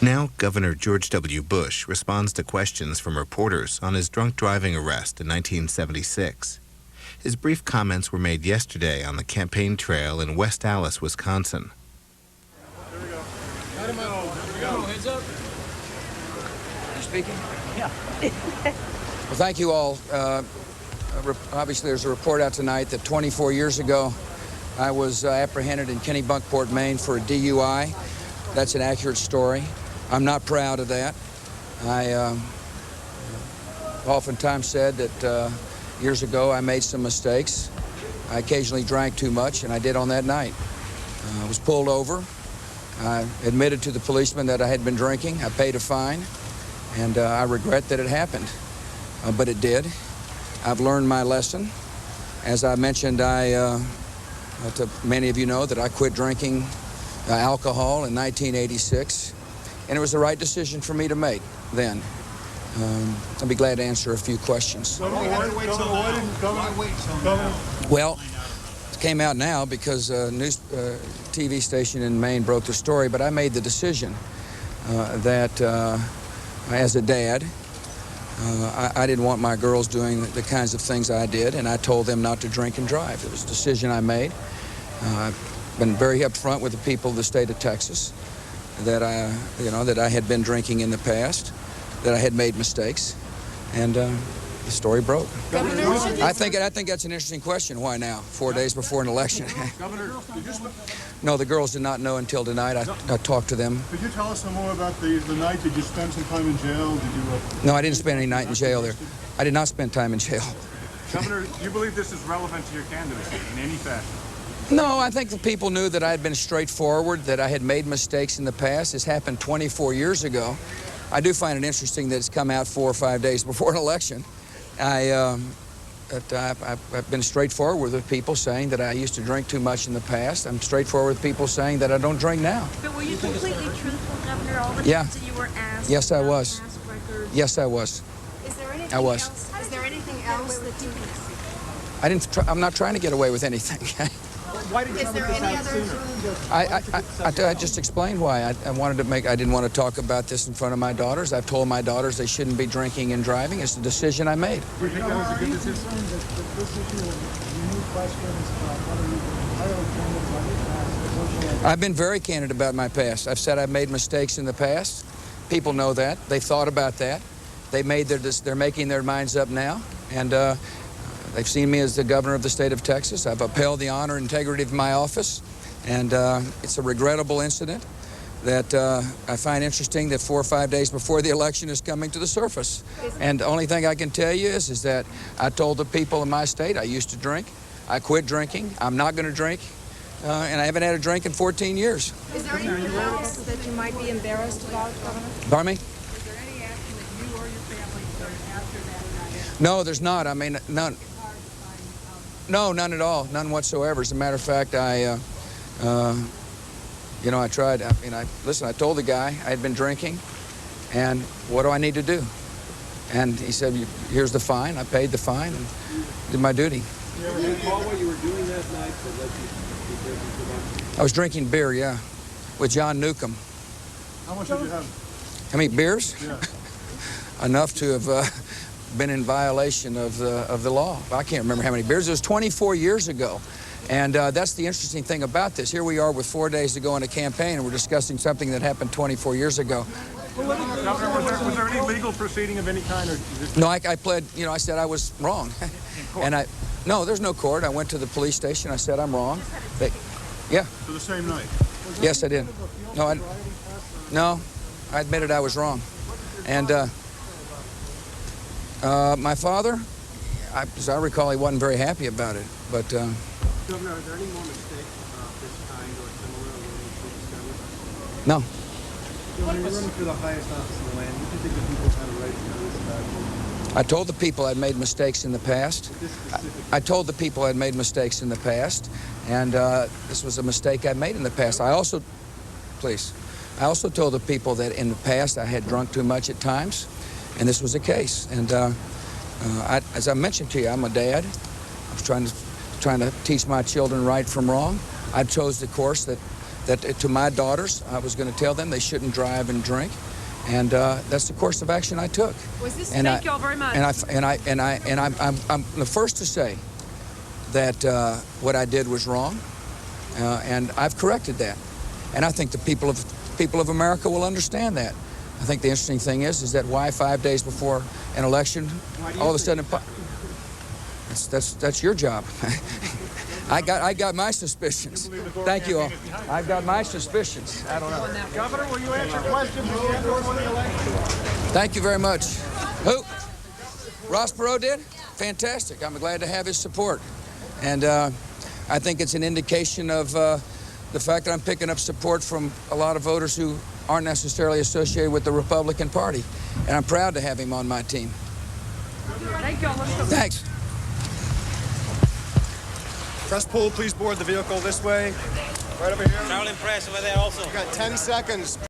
Now, Governor George W. Bush responds to questions from reporters on his drunk driving arrest in 1976. His brief comments were made yesterday on the campaign trail in West Allis, Wisconsin. There we go. Let him out. There we go. Hands up. You speaking? Yeah. Well, thank you all. Obviously, there's a report out tonight that 24 years ago, I was apprehended in Kennebunkport, Maine for a DUI. That's an accurate story. I'm not proud of that. I oftentimes said that years ago I made some mistakes. I occasionally drank too much, and I did on that night. I was pulled over. I admitted to the policeman that I had been drinking. I paid a fine, and I regret that it happened, but it did. I've learned my lesson. As I mentioned, to many of you know that I quit drinking alcohol in 1986, and it was the right decision for me to make then. I'll be glad to answer a few questions. Well, it came out now because a news TV station in Maine broke the story, but I made the decision that as a dad, I didn't want my girls doing the kinds of things I did, and I told them not to drink and drive. It was a decision I made. I've been very upfront with the people of the state of Texas that I had been drinking in the past, that I had made mistakes, and the story broke. I think that's an interesting question. Why now? 4 days before an election. Governor, No, the girls did not know until tonight. I talked to them. could you tell us some more about the night? Did you spend some time in jail? Did you? No, I didn't spend any night in jail there. I did not spend time in jail. Governor, do you believe this is relevant to your candidacy in any fashion? No, I think the people knew that I had been straightforward, that I had made mistakes in the past. This happened 24 years ago. I do find it interesting that it's come out 4 or 5 days before an election. I've been straightforward with people saying that I used to drink too much in the past. I'm straightforward with people saying that I don't drink now. But were you completely truthful, Governor, all the Yeah. times that you were asked? Yes, I was. Past records? Yes, I was. Is there anything I was. else? Is there anything else that you? I'm not trying to get away with anything. Why did you Is there any other? I just explained why. I didn't want to talk about this in front of my daughters. I've told my daughters they shouldn't be drinking and driving. It's a decision I made. Do you think that was a good decision? I've been very candid about my past. I've said I've made mistakes in the past. People know that. They thought about that. They're making their minds up now, and they've seen me as the governor of the state of Texas. I've upheld the honor and integrity of my office, and it's a regrettable incident that I find interesting that 4 or 5 days before the election is coming to the surface. And the only thing I can tell you is that I told the people in my state I used to drink. I quit drinking. I'm not going to drink, and I haven't had a drink in 14 years. Is there anything else that you might be embarrassed about, Governor? Pardon me? Is there any action that you or your family took after that? No, there's not. I mean, none. No, none at all. None whatsoever. As a matter of fact, I tried. I told the guy I had been drinking, and what do I need to do? And he said, here's the fine. I paid the fine and did my duty. Do you recall what you were doing that night that led you to drinking too much? I was drinking beer, yeah, with John Newcomb. How much did you have? How many beers? Yeah. Enough to have been in violation of the law. I can't remember how many beers. It was 24 years ago. And that's the interesting thing about this. Here we are with 4 days to go in a campaign, and we're discussing something that happened 24 years ago. Governor, was there any legal proceeding of any kind? Or No, I pled, I said I was wrong. And no, there's no court. I went to the police station. I said I'm wrong. Yeah. For the same night? Yes, I did. No, I admitted I was wrong. And my father, as I recall, he wasn't very happy about it. But Governor, are there any more mistakes of this kind or similar related to discovery? no. Governor, you're running for the highest office in the land. Do you think the people have a right to know this about you? I told the people I'd made mistakes in the past. I told the people I'd made mistakes in the past, and this was a mistake I made in the past. I also told the people that in the past I had drunk too much at times, and this was the case. And as I mentioned to you, I'm a dad. I was trying to teach my children right from wrong. I chose the course that that to my daughters, I was going to tell them they shouldn't drive and drink, and that's the course of action I took. Thank you all very much. And I'm the first to say that what I did was wrong, and I've corrected that, and I think the people of America will understand that. I think the interesting thing is that why 5 days before an election, all of a sudden, that's your job. I got my suspicions. Thank you all. I've got my suspicions. I don't know. Governor, will you answer questions at the end of the election? Thank you very much. Who? Ross Perot did? Fantastic. I'm glad to have his support. And I think it's an indication of the fact that I'm picking up support from a lot of voters who aren't necessarily associated with the Republican Party. And I'm proud to have him on my team. Thank you all. Let's go. Thanks. Press pull, please board the vehicle this way. Right over here. Traveling press over there also. You got 10 seconds.